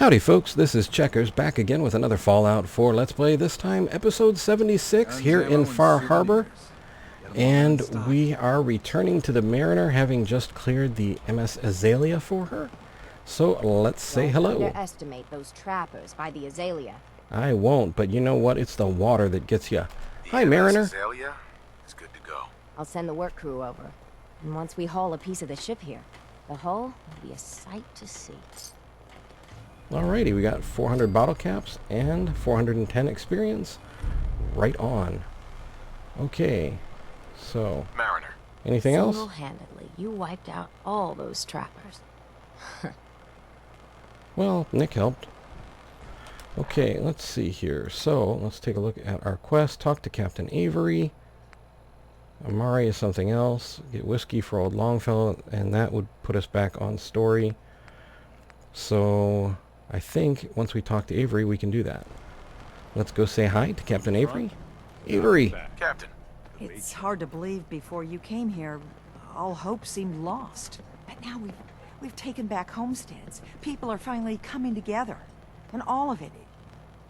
Howdy folks, this is Checkers back again with another Fallout 4 Let's Play, this time episode 76 here in Far Harbor. And we are returning to the Mariner, having just cleared the MS Azalea for her. So let's say hello. Don't underestimate those trappers by the Azalea. I won't, but you know what? It's the water that gets you. Hi, MS Mariner. Azalea is good to go. I'll send the work crew over. And once we haul a piece of the ship here, the hull will be a sight to see. Alrighty, we got 400 bottle caps and 410 experience. Right on. Okay, so... Mariner. Anything else? Single-handedly, you wiped out all those trappers. Well, Nick helped. Okay, let's see here. So, let's take a look at our quest. Talk to Captain Avery. Amari is something else. Get whiskey for old Longfellow, and that would put us back on story. So, I think once we talk to Avery, we can do that. Let's go say hi to Captain Avery. Avery! Captain. It's hard to believe before you came here, all hope seemed lost. But now we've taken back homesteads. People are finally coming together. And all of it,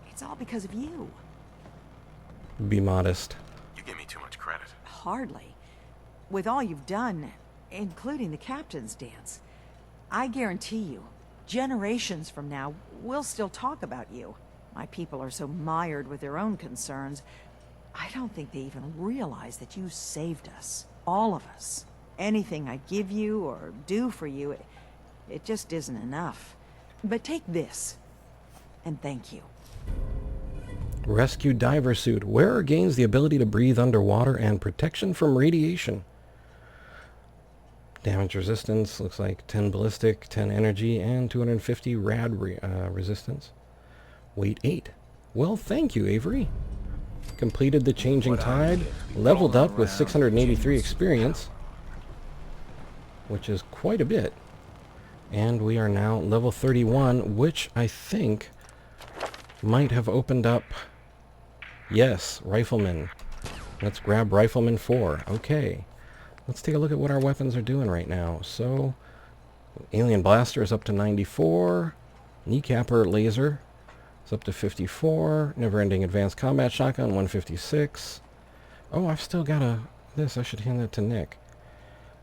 it's all because of you. Be modest. You give me too much credit. Hardly. With all you've done, including the captain's dance, I guarantee you, generations from now, we'll still talk about you. My people are so mired with their own concerns, I don't think they even realize that you saved us. All of us. Anything I give you or do for you, it just isn't enough. But take this, and thank you. Rescue diver suit. Wearer gains the ability to breathe underwater and protection from radiation. Damage resistance, looks like 10 ballistic, 10 energy, and 250 rad resistance. Weight 8. Well, thank you, Avery. Completed the Changing Tide, leveled up with 683 experience, which is quite a bit. And we are now level 31, which I think might have opened up... Yes, Rifleman. Let's grab Rifleman 4. Okay. Let's take a look at what our weapons are doing right now. So, Alien Blaster is up to 94. Kneecapper Laser is up to 54. Never-Ending Advanced Combat Shotgun, 156. Oh, I've still got this. I should hand that to Nick.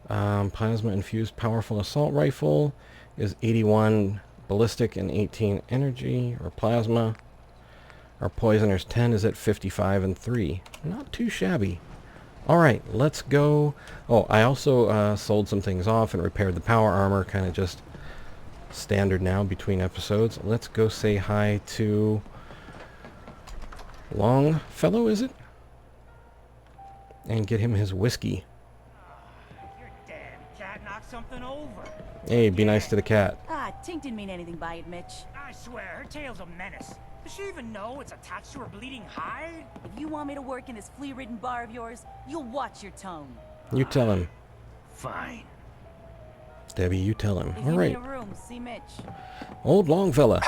Plasma-Infused Powerful Assault Rifle is 81 Ballistic and 18 Energy, or Plasma. Our Poisoner's 10 is at 55 and 3. Not too shabby. Alright, let's go. Oh, I also sold some things off and repaired the power armor, kind of just standard now between episodes. Let's go say hi to Longfellow, is it? And get him his whiskey. Your damn cat knocked something over. Hey, be nice to the cat. Ah, Tink didn't mean anything by it, Mitch. I swear, her tail's a menace. Does she even know it's attached to her bleeding hide? If you want me to work in this flea-ridden bar of yours, you'll watch your tone. You tell him. Fine. Debbie, you tell him. If you Alright. need a room, see Mitch. Old Longfella.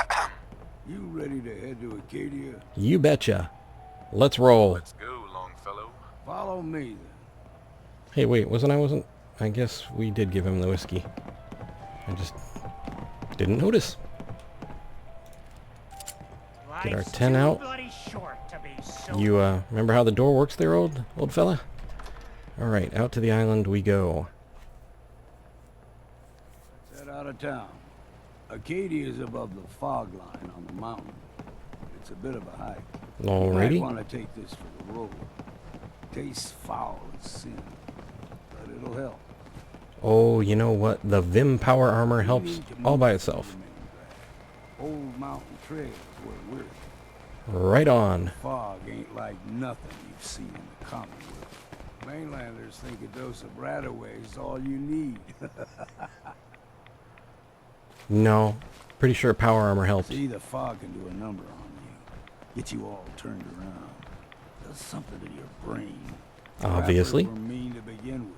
You ready to head to Acadia? You betcha. Let's roll. Let's go, Longfellow. Follow me then. Hey, wait, wasn't... I guess we did give him the whiskey. I just didn't notice. Get our Life's 10 too out. bloody short to be so You, remember how the door works there, old fella? Alright, out to the island we go. Set out of town. Acadia is above the fog line on the mountain. It's a bit of a hike. You might Alrighty. want to take this for the road. Tastes foul as sin, but it'll help. Oh, you know what? The Vim power armor We helps need to all move by to itself. the main drag. Old mountain trail is where we're. Right on. Fog ain't like nothing you've seen in the Commonwealth. Mainlanders think a dose of Radaway is all you need. No. Pretty sure power armor helps. See, the fog can do a number on you. Get you all turned around. Does something to your brain. Obviously. Rappers were mean to begin with,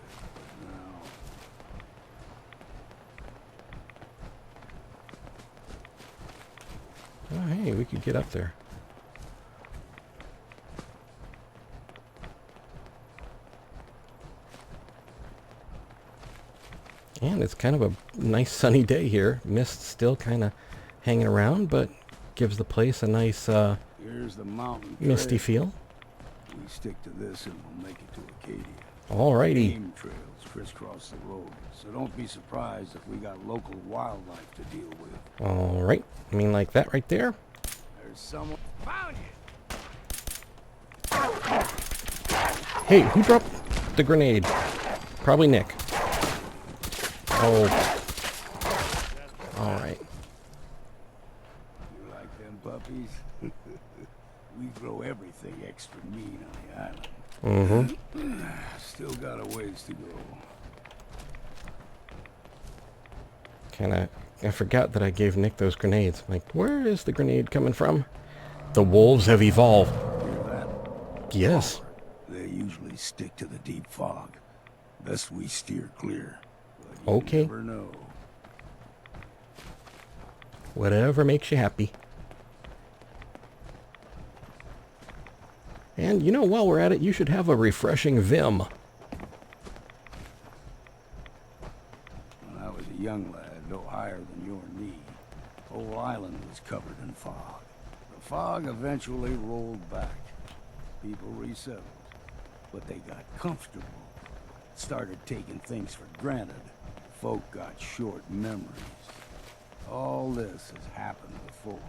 but now... Oh, hey, we could get up there. And it's kind of a nice sunny day here. Mist still kind of hanging around, but gives the place a nice Here's the mountain misty trail. feel. We stick to this and we'll make it to Acadia. Alrighty. Game trails crisscross the road, so don't be surprised if we got local wildlife to deal with. Alright. I mean like that right there. There's someone... Found you! Hey, who dropped the grenade? Probably Nick. Oh. Alright. You like them puppies? We grow everything extra mean on the island. Mm-hmm. Still got a ways to go. I forgot that I gave Nick those grenades. Like, where is the grenade coming from? The wolves have evolved. Hear that? Yes. They usually stick to the deep fog. Best we steer clear. But you Okay. never know. Whatever makes you happy. And, you know, while we're at it, you should have a refreshing Vim. When I was a young lad, no higher than your knee, the whole island was covered in fog. The fog eventually rolled back. People resettled. But they got comfortable. Started taking things for granted. Folk got short memories. All this has happened before.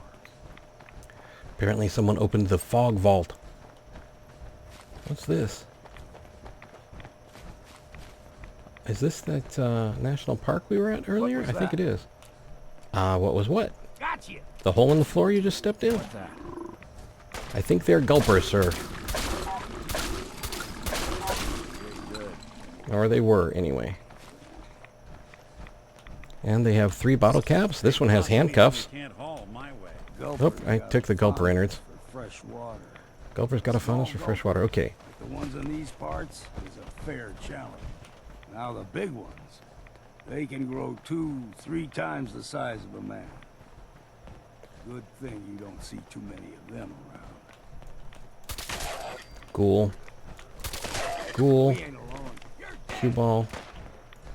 Apparently someone opened the fog vault. What's this? Is this that national park we were at earlier? was I think that? it is. What was what? Got you! The hole in the floor you just stepped in? What's that? I think they're gulpers, sir. Or they were, anyway. And they have 3 bottle caps. This one has handcuffs. Oh, I took the gulper innards. For fresh water. Gulper's got a fondness for fresh water. Okay. The ones in these parts is a fair challenge. Now the big ones, they can grow 2-3 times the size of a man. Good thing you don't see too many of them around. Ghoul. Ghoul. We ain't alone. Cue ball.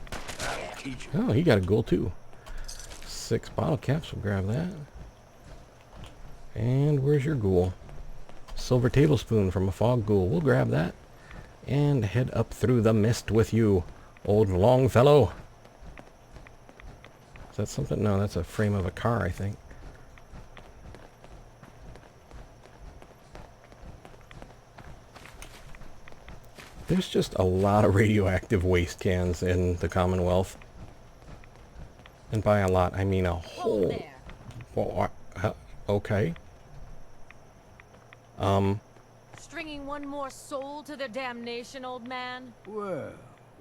That'll teach you. Oh, he got a ghoul too. 6 bottle caps. We'll grab that. And where's your ghoul? Silver tablespoon from a fog ghoul. We'll grab that. And head up through the mist with you, old Longfellow. Is that something? No, that's a frame of a car, I think. There's just a lot of radioactive waste cans in the Commonwealth. And by a lot, I mean a whole... Hold there. Well, okay. Stringing one more soul to their damnation, old man? Well,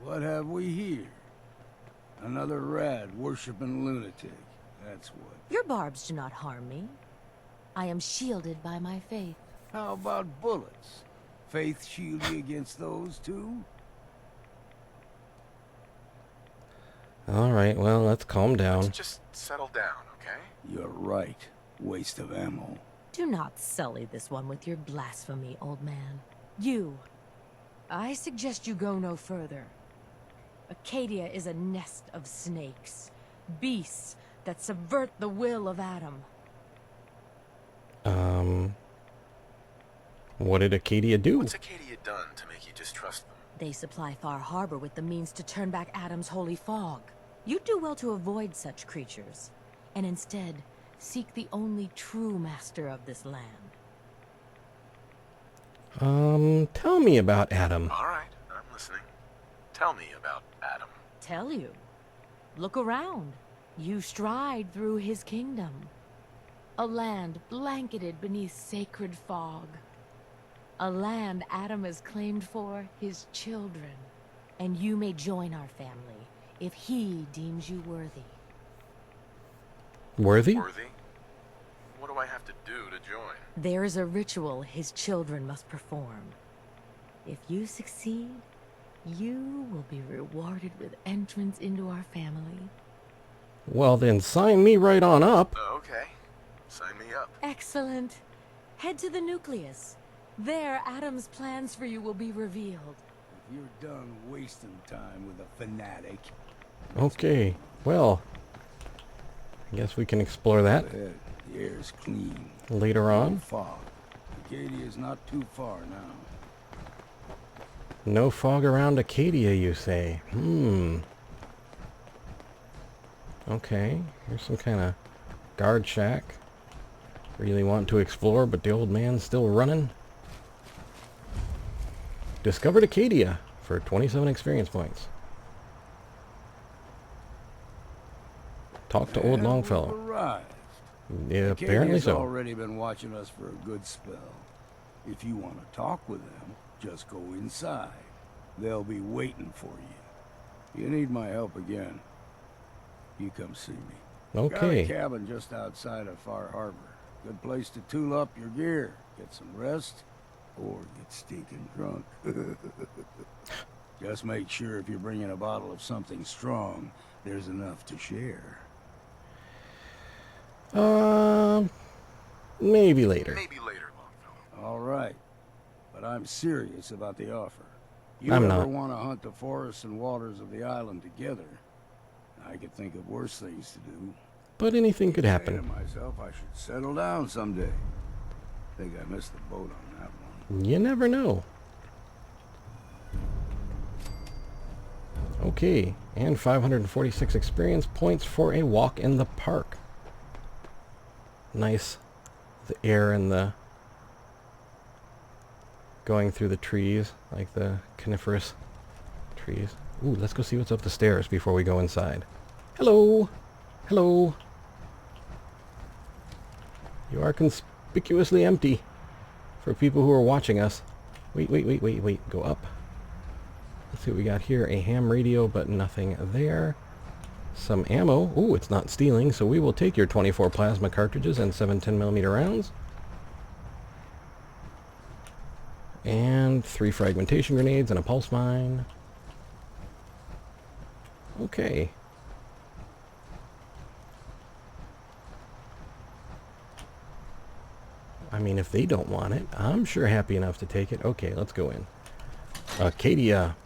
what have we here? Another rad worshipping lunatic. That's what. Your barbs do not harm me. I am shielded by my faith. How about bullets? Faith shield you against those too? Alright, well, let's calm down. Let's just settle down, okay? You're right. Waste of ammo. Do not sully this one with your blasphemy, old man. You. I suggest you go no further. Acadia is a nest of snakes. Beasts that subvert the will of Adam. What did Acadia do? What's Acadia done to make you distrust them? They supply Far Harbor with the means to turn back Adam's holy fog. You'd do well to avoid such creatures, and instead seek the only true master of this land. Tell me about Adam. All right, I'm listening. Tell me about Adam. Tell you. Look around. You stride through his kingdom. A land blanketed beneath sacred fog. A land Adam has claimed for his children. And you may join our family if he deems you worthy. Worthy? Worthy? What do I have to do to join? There is a ritual his children must perform. If you succeed, you will be rewarded with entrance into our family. Well, then sign me right on up. Okay. Sign me up. Excellent. Head to the nucleus. There, Adam's plans for you will be revealed. If you're done wasting time with a fanatic, Okay, well, I guess we can explore that Ahead, the air's clean. later No on. fog. Acadia's not too far now. No fog around Acadia, you say? Okay, here's some kind of guard shack. Really want to explore, but the old man's still running. Discovered Acadia for 27 experience points. Talk to old And Longfellow. we've arrived. Yeah, apparently Acadia's so. already been watching us for a good spell. If you want to talk with them, just go inside. They'll be waiting for you. You need my help again, you come see me. Got a Okay. cabin just outside of Far Harbor. Good place to tool up your gear, get some rest, or get stinking drunk. Just make sure if you're bringing a bottle of something strong, there's enough to share. Maybe later. Maybe later, Longfellow. All right, but I'm serious about the offer. You I'm ever not. want to hunt the forests and waters of the island together? I could think of worse things to do. But anything could Saying to happen. myself, I should settle down someday. Think I missed the boat on that one. You never know. Okay, and 546 experience points for a walk in the park. Nice. The air and the going through the trees, like the coniferous trees. Ooh, let's go see what's up the stairs before we go inside. Hello! Hello! You are conspicuously empty for people who are watching us. Wait. Go up. Let's see what we got here. A ham radio, but nothing there. Some ammo. Ooh, it's not stealing, so we will take your 24 plasma cartridges and 7 10mm rounds. And 3 fragmentation grenades and a pulse mine. Okay. I mean, if they don't want it, I'm sure happy enough to take it. Okay, let's go in. Acadia.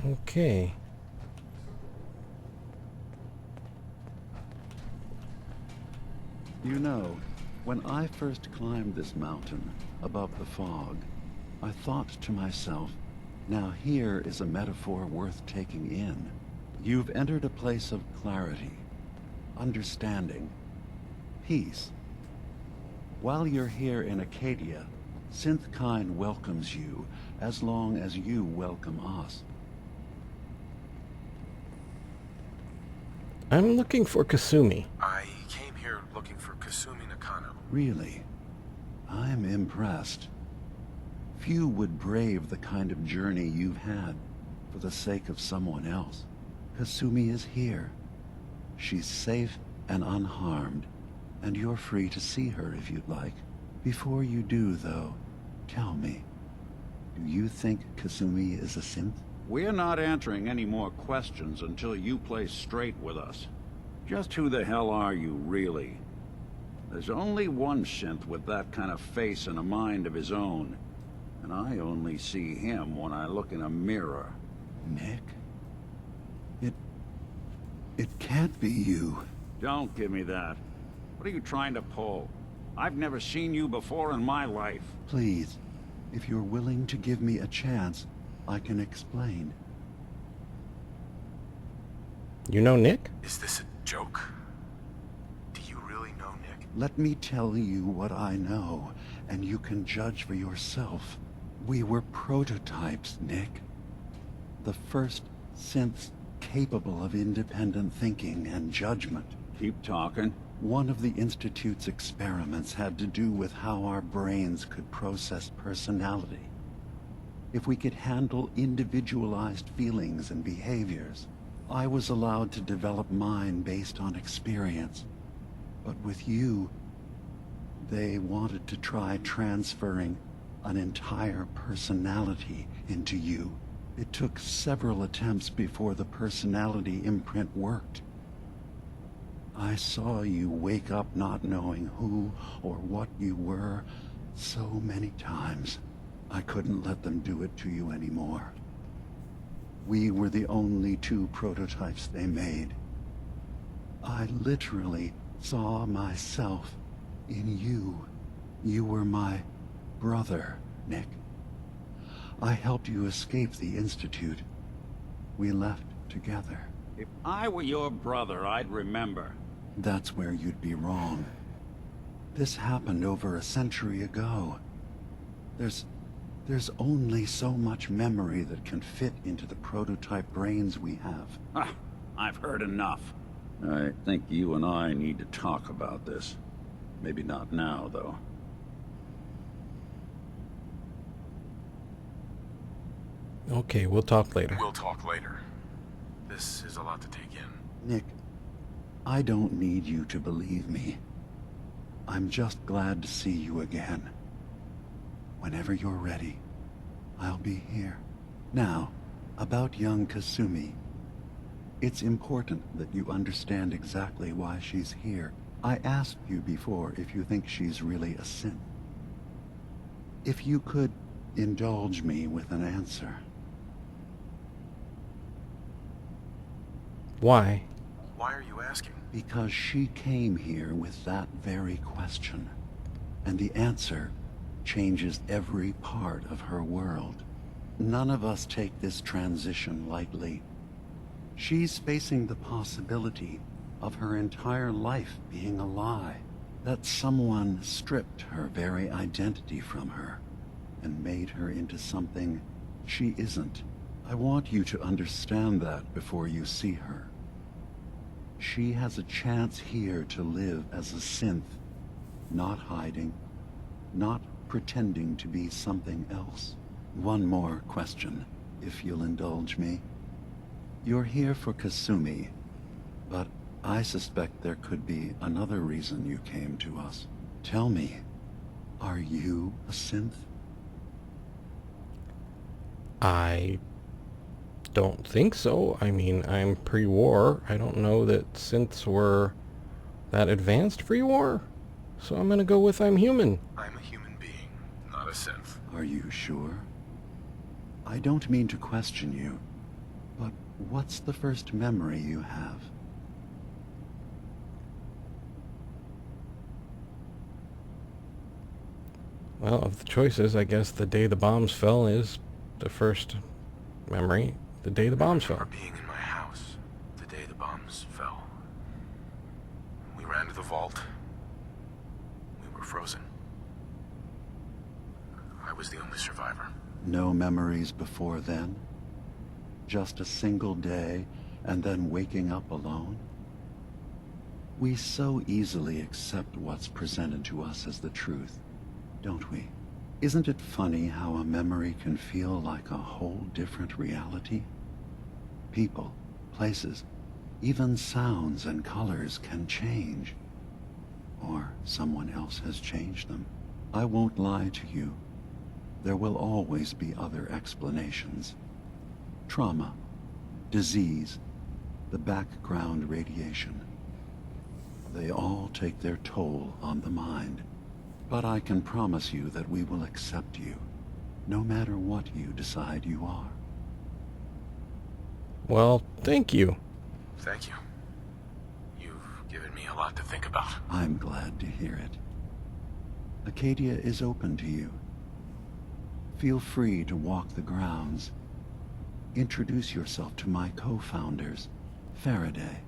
Okay. You know, when I first climbed this mountain above the fog, I thought to myself, now here is a metaphor worth taking in. You've entered a place of clarity, understanding, peace. While you're here in Acadia, Synthkind welcomes you as long as you welcome us. I'm looking for Kasumi. I came here looking for Kasumi Nakano. Really? I'm impressed. Few would brave the kind of journey you've had for the sake of someone else. Kasumi is here. She's safe and unharmed, and you're free to see her if you'd like. Before you do, though, tell me, do you think Kasumi is a synth? We're not answering any more questions until you play straight with us. Just who the hell are you, really? There's only one synth with that kind of face and a mind of his own. And I only see him when I look in a mirror. Nick? It can't be you. Don't give me that. What are you trying to pull? I've never seen you before in my life. Please, if you're willing to give me a chance, I can explain. You know Nick? Is this a joke? Do you really know Nick? Let me tell you what I know, and you can judge for yourself. We were prototypes, Nick. The first synths capable of independent thinking and judgment. Keep talking. One of the Institute's experiments had to do with how our brains could process personality. If we could handle individualized feelings and behaviors, I was allowed to develop mine based on experience. But with you, they wanted to try transferring an entire personality into you. It took several attempts before the personality imprint worked. I saw you wake up not knowing who or what you were, So many times, I couldn't let them do it to you anymore. We were the only two prototypes they made. I literally saw myself in you. You were my brother, Nick. I helped you escape the Institute. We left together. If I were your brother, I'd remember. That's where you'd be wrong. This happened over a century ago. There's only so much memory that can fit into the prototype brains we have. Ah, I've heard enough. I think you and I need to talk about this. Maybe not now, though. Okay, we'll talk later. We'll talk later. This is a lot to take in. Nick, I don't need you to believe me. I'm just glad to see you again. Whenever you're ready, I'll be here. Now, about young Kasumi. It's important that you understand exactly why she's here. I asked you before if you think she's really a synth. If you could indulge me with an answer. Why? Why are you asking? Because she came here with that very question. And the answer changes every part of her world. None of us take this transition lightly. She's facing the possibility of her entire life being a lie. That someone stripped her very identity from her and made her into something she isn't. I want you to understand that before you see her. She has a chance here to live as a synth, not hiding, not pretending to be something else. One more question, if you'll indulge me. You're here for Kasumi, but I suspect there could be another reason you came to us. Tell me, are you a synth? I don't think so. I mean, I'm pre-war. I don't know that synths were that advanced pre-war. So I'm gonna go with I'm human. I'm a human being, not a synth. Are you sure? I don't mean to question you, but what's the first memory you have? Well, of the choices, I guess the day the bombs fell is the first memory. The day the bombs I fell. remember being in my house the day the bombs fell. We ran to the vault. We were frozen. I was the only survivor. No memories before then? Just a single day, and then waking up alone? We so easily accept what's presented to us as the truth, don't we? Isn't it funny how a memory can feel like a whole different reality? People, places, even sounds and colors can change. Or someone else has changed them. I won't lie to you. There will always be other explanations. Trauma, disease, the background radiation. They all take their toll on the mind. But I can promise you that we will accept you, no matter what you decide you are. Well, thank you. Thank you. You've given me a lot to think about. I'm glad to hear it. Acadia is open to you. Feel free to walk the grounds. Introduce yourself to my co-founders, Faraday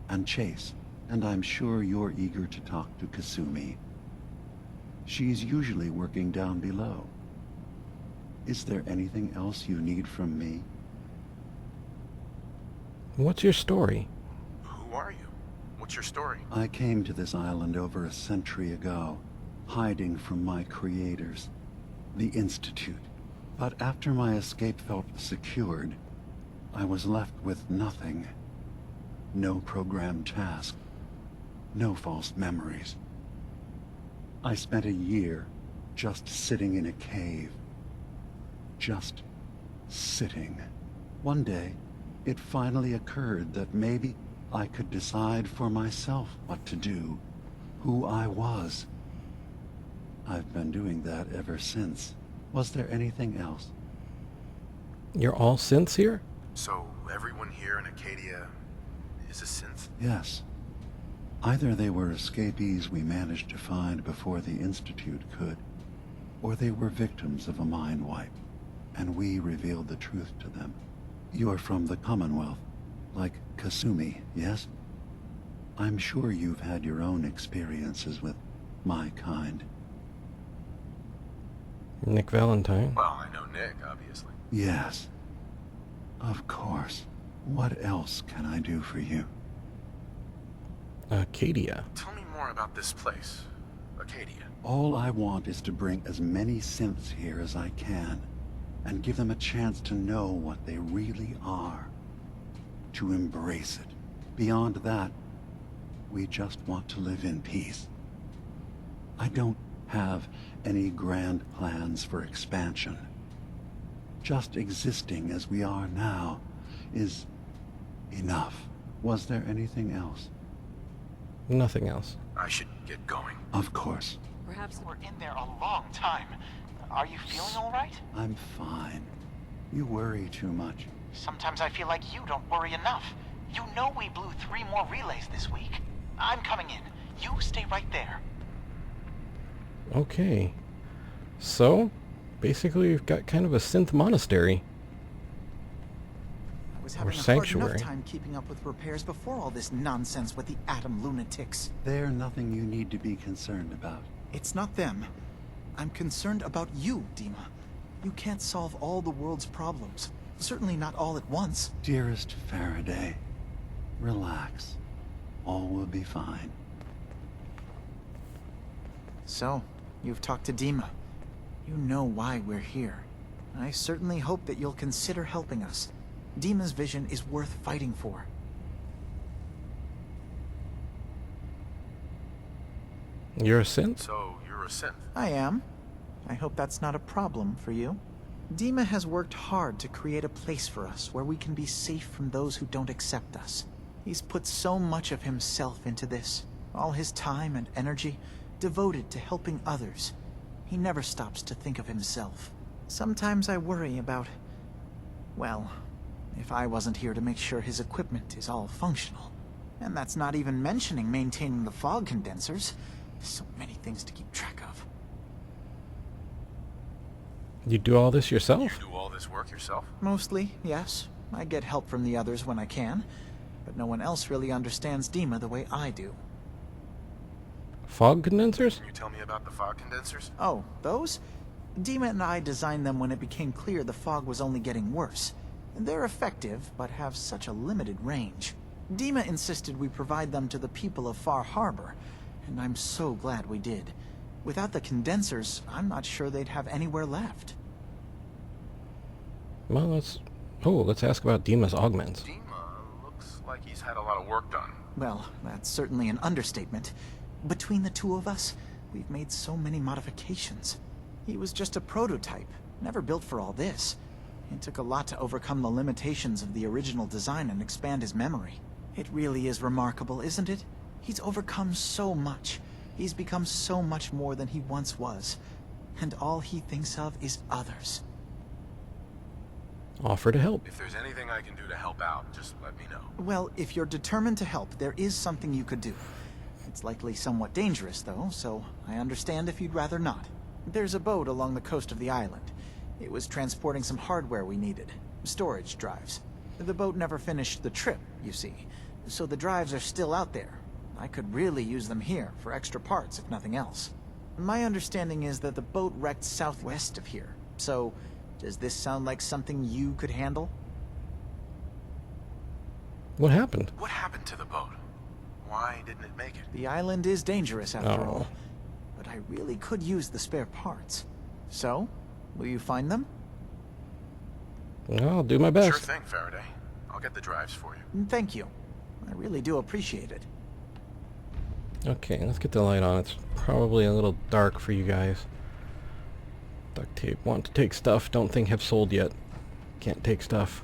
and Chase, and I'm sure you're eager to talk to Kasumi. She's usually working down below. Is there anything else you need from me? What's your story? Who are you? What's your story? I came to this island over a century ago, hiding from my creators, the Institute. But after my escape felt secured, I was left with nothing. No programmed task. No false memories. I spent a year just sitting in a cave. Just sitting. One day, it finally occurred that maybe I could decide for myself what to do, who I was. I've been doing that ever since. Was there anything else? You're all synths here? So everyone here in Acadia is a synth? Yes. Either they were escapees we managed to find before the Institute could, or they were victims of a mind wipe, and we revealed the truth to them. You're from the Commonwealth, like Kasumi, yes? I'm sure you've had your own experiences with my kind. Nick Valentine. Well, I know Nick, obviously. Yes. Of course. What else can I do for you? Acadia. Tell me more about this place, Acadia. All I want is to bring as many synths here as I can, and give them a chance to know what they really are. To embrace it. Beyond that, we just want to live in peace. I don't have any grand plans for expansion. Just existing as we are now is enough. Was there anything else? Nothing else. I should get going. Of course. Perhaps we're in there a long time. Are you feeling all right? I'm fine. You worry too much. Sometimes I feel like you don't worry enough. You know we blew 3 more relays this week. I'm coming in. You stay right there. Okay. So, basically we've got kind of a synth monastery. I was Or having a hard sanctuary. enough time keeping up with repairs before all this nonsense with the atom lunatics. They're nothing you need to be concerned about. It's not them. I'm concerned about you, Dima. You can't solve all the world's problems. Certainly not all at once. Dearest Faraday, relax. All will be fine. So, you've talked to Dima. You know why we're here. I certainly hope that you'll consider helping us. Dima's vision is worth fighting for. You're a synth? So, you're a synth? I am. I hope that's not a problem for you. Dima has worked hard to create a place for us where we can be safe from those who don't accept us. He's put so much of himself into this, all his time and energy devoted to helping others. He never stops to think of himself. Sometimes I worry about, well, if I wasn't here to make sure his equipment is all functional. And that's not even mentioning maintaining the fog condensers. So many things to keep track of. You do all this yourself? You do all this work yourself? Mostly, yes. I get help from the others when I can, but no one else really understands Dima the way I do. Fog condensers? Can you tell me about the fog condensers? Oh, those? Dima and I designed them when it became clear the fog was only getting worse. They're effective, but have such a limited range. Dima insisted we provide them to the people of Far Harbor, and I'm so glad we did. Without the condensers, I'm not sure they'd have anywhere left. Well, let's ask about Dima's augments. Dima looks like he's had a lot of work done. Well, that's certainly an understatement. Between the two of us, we've made so many modifications. He was just a prototype, never built for all this. It took a lot to overcome the limitations of the original design and expand his memory. It really is remarkable, isn't it? He's overcome so much. He's become so much more than he once was. And all he thinks of is others. Offer to help. If there's anything I can do to help out, just let me know. Well, if you're determined to help, there is something you could do. It's likely somewhat dangerous, though, so I understand if you'd rather not. There's a boat along the coast of the island. It was transporting some hardware we needed. Storage drives. The boat never finished the trip, you see. So the drives are still out there. I could really use them here for extra parts, if nothing else. My understanding is that the boat wrecked southwest of here. So, does this sound like something you could handle? What happened? What happened to the boat? Why didn't it make it? The island is dangerous after Oh. all. But I really could use the spare parts. So, will you find them? I'll do my best. Sure thing, Faraday. I'll get the drives for you. Thank you. I really do appreciate it. Okay, let's get the light on. It's probably a little dark for you guys. Duct tape. Want to take stuff. Don't think have sold yet. Can't take stuff.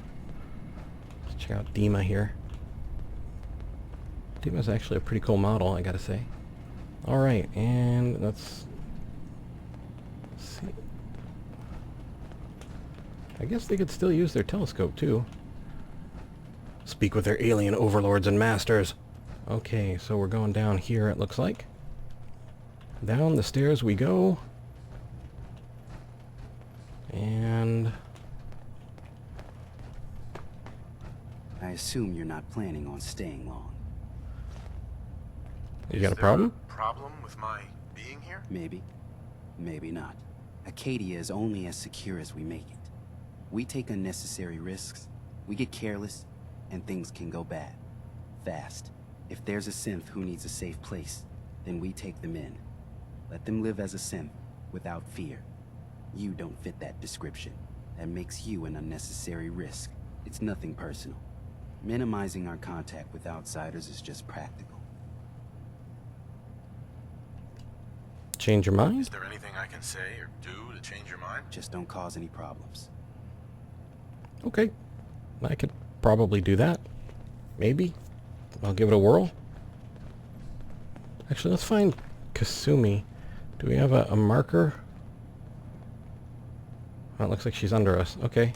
Let's check out Dima here. Dima's actually a pretty cool model, I gotta say. Alright, and let's I guess they could still use their telescope, too. Speak with their alien overlords and masters. Okay, so we're going down here, it looks like. Down the stairs we go. And... I assume you're not planning on staying long. You got a problem? Problem with my being here? Maybe. Maybe not. Acadia is only as secure as we make it. We take unnecessary risks, we get careless, and things can go bad. Fast. If there's a synth who needs a safe place, then we take them in. Let them live as a synth, without fear. You don't fit that description. That makes you an unnecessary risk. It's nothing personal. Minimizing our contact with outsiders is just practical. Change your mind? Is there anything I can say or do to change your mind? Just don't cause any problems. Okay. I could probably do that. Maybe. I'll give it a whirl. Actually, let's find Kasumi. Do we have a marker? Oh, it looks like she's under us. Okay.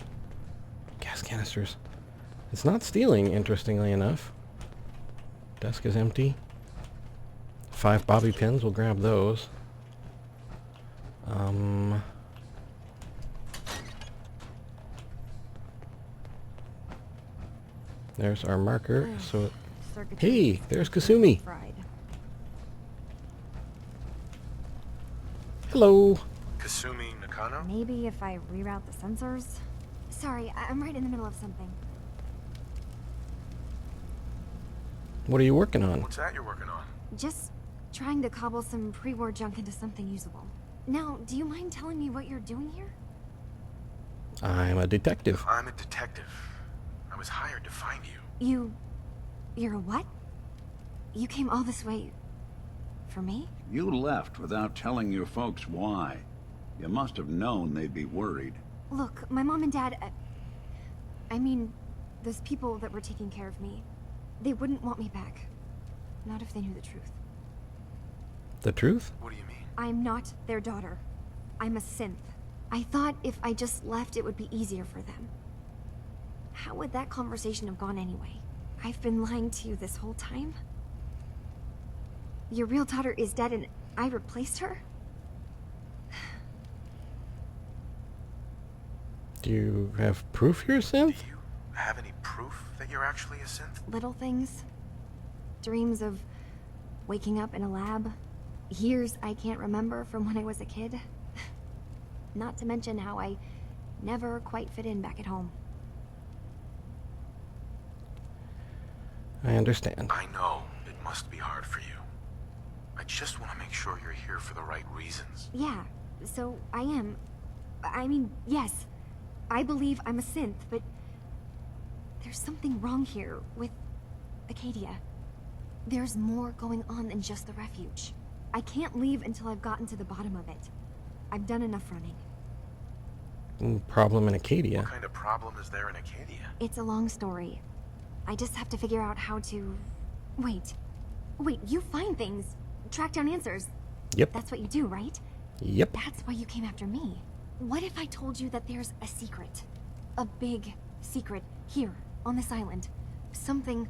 Gas canisters. It's not stealing, interestingly enough. Desk is empty. 5 bobby pins. We'll grab those. There's our marker. So, hey, there's Kasumi. Hello. Kasumi Nakano? Maybe if I reroute the sensors? Sorry, I'm right in the middle of something. What are you working on? What's that you're working on? Just trying to cobble some pre-war junk into something usable. Now, do you mind telling me what you're doing here? I'm a detective. I'm a detective. I was hired to find you. You're a what? You came all this way... for me? You left without telling your folks why. You must have known they'd be worried. Look, my mom and dad... I mean, those people that were taking care of me, they wouldn't want me back. Not if they knew the truth. The truth? What do you mean? I'm not their daughter. I'm a synth. I thought if I just left, it would be easier for them. How would that conversation have gone anyway? I've been lying to you this whole time? Your real daughter is dead and I replaced her? Do you have proof you're a synth? Do you have any proof that you're actually a synth? Little things. Dreams of waking up in a lab. Years I can't remember from when I was a kid. Not to mention how I never quite fit in back at home. I understand. I know it must be hard for you. I just want to make sure you're here for the right reasons. Yeah, so I am. I mean, yes. I believe I'm a synth, but there's something wrong here with Acadia. There's more going on than just the refuge. I can't leave until I've gotten to the bottom of it. I've done enough running. Problem in Acadia. What kind of problem is there in Acadia? It's a long story. I just have to figure out how to... Wait, you find things. Track down answers. Yep. That's what you do, right? Yep. That's why you came after me. What if I told you that there's a secret? A big secret here, on this island. Something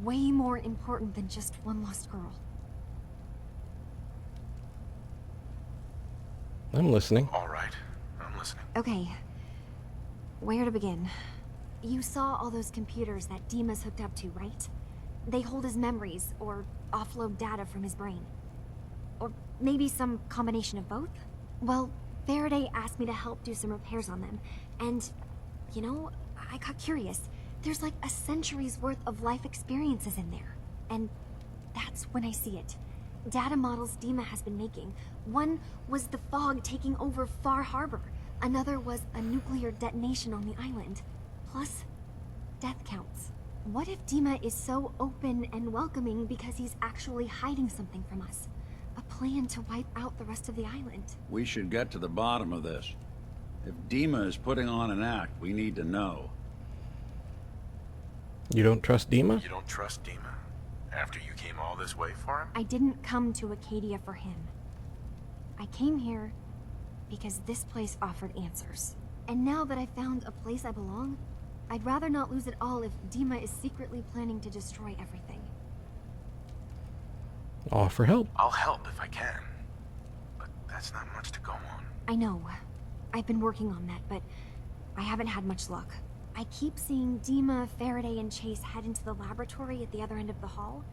way more important than just one lost girl. I'm listening. All right, I'm listening. Okay. Where to begin? You saw all those computers that Dima's hooked up to, right? They hold his memories, or offload data from his brain. Or maybe some combination of both? Well, Faraday asked me to help do some repairs on them, and, you know, I got curious. There's like a century's worth of life experiences in there. And that's when I see it. Data models Dima has been making. One was the fog taking over Far Harbor. Another was a nuclear detonation on the island. Plus, death counts. What if Dima is so open and welcoming because he's actually hiding something from us? A plan to wipe out the rest of the island. We should get to the bottom of this. If Dima is putting on an act, we need to know. You don't trust Dima? You don't trust Dima? After you came all this way for him? I didn't come to Acadia for him. I came here because this place offered answers. And now that I've found a place I belong, I'd rather not lose it all if Dima is secretly planning to destroy everything. Offer help. I'll help if I can. But that's not much to go on. I know. I've been working on that, but I haven't had much luck. I keep seeing Dima, Faraday, and Chase head into the laboratory at the other end of the hall.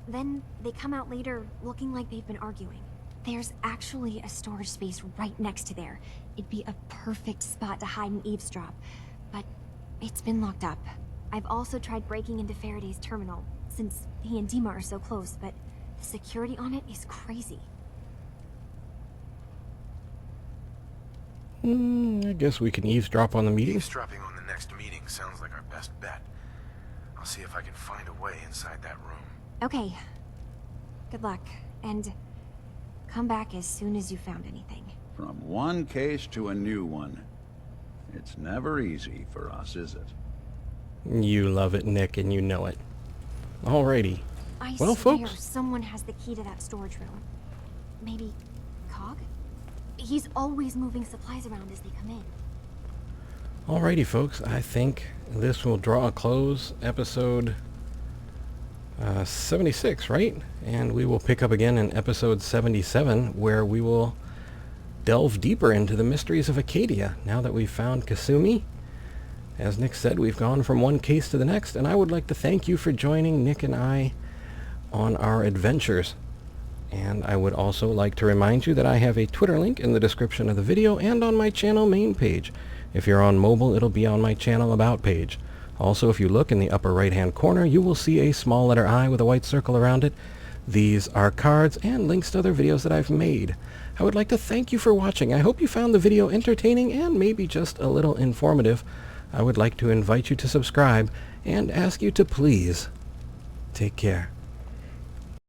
Then they come out later looking like they've been arguing. There's actually a storage space right next to there. It'd be a perfect spot to hide and eavesdrop, but it's been locked up. I've also tried breaking into Faraday's terminal, since he and Dima are so close, but the security on it is crazy. I guess we can eavesdrop on the meeting. Eavesdropping on the next meeting sounds like our best bet. I'll see if I can find a way inside that room. Okay. Good luck, and come back as soon as you found anything. From one case to a new one. It's never easy for us, is it? You love it, Nick, and you know it. Alrighty. I Well, swear folks. someone has the key to that storage room. Maybe Cog? He's always moving supplies around as they come in. Alrighty, folks. I think this will draw a close. Episode 76, right? And we will pick up again in episode 77, where we will delve deeper into the mysteries of Acadia. Now that we've found Kasumi, as Nick said, we've gone from one case to the next, and I would like to thank you for joining Nick and I on our adventures. And I would also like to remind you that I have a Twitter link in the description of the video and on my channel main page. If you're on mobile, it'll be on my channel about page. Also, if you look in the upper right-hand corner, you will see a small letter I with a white circle around it. These are cards and links to other videos that I've made. I would like to thank you for watching. I hope you found the video entertaining and maybe just a little informative. I would like to invite you to subscribe and ask you to please take care.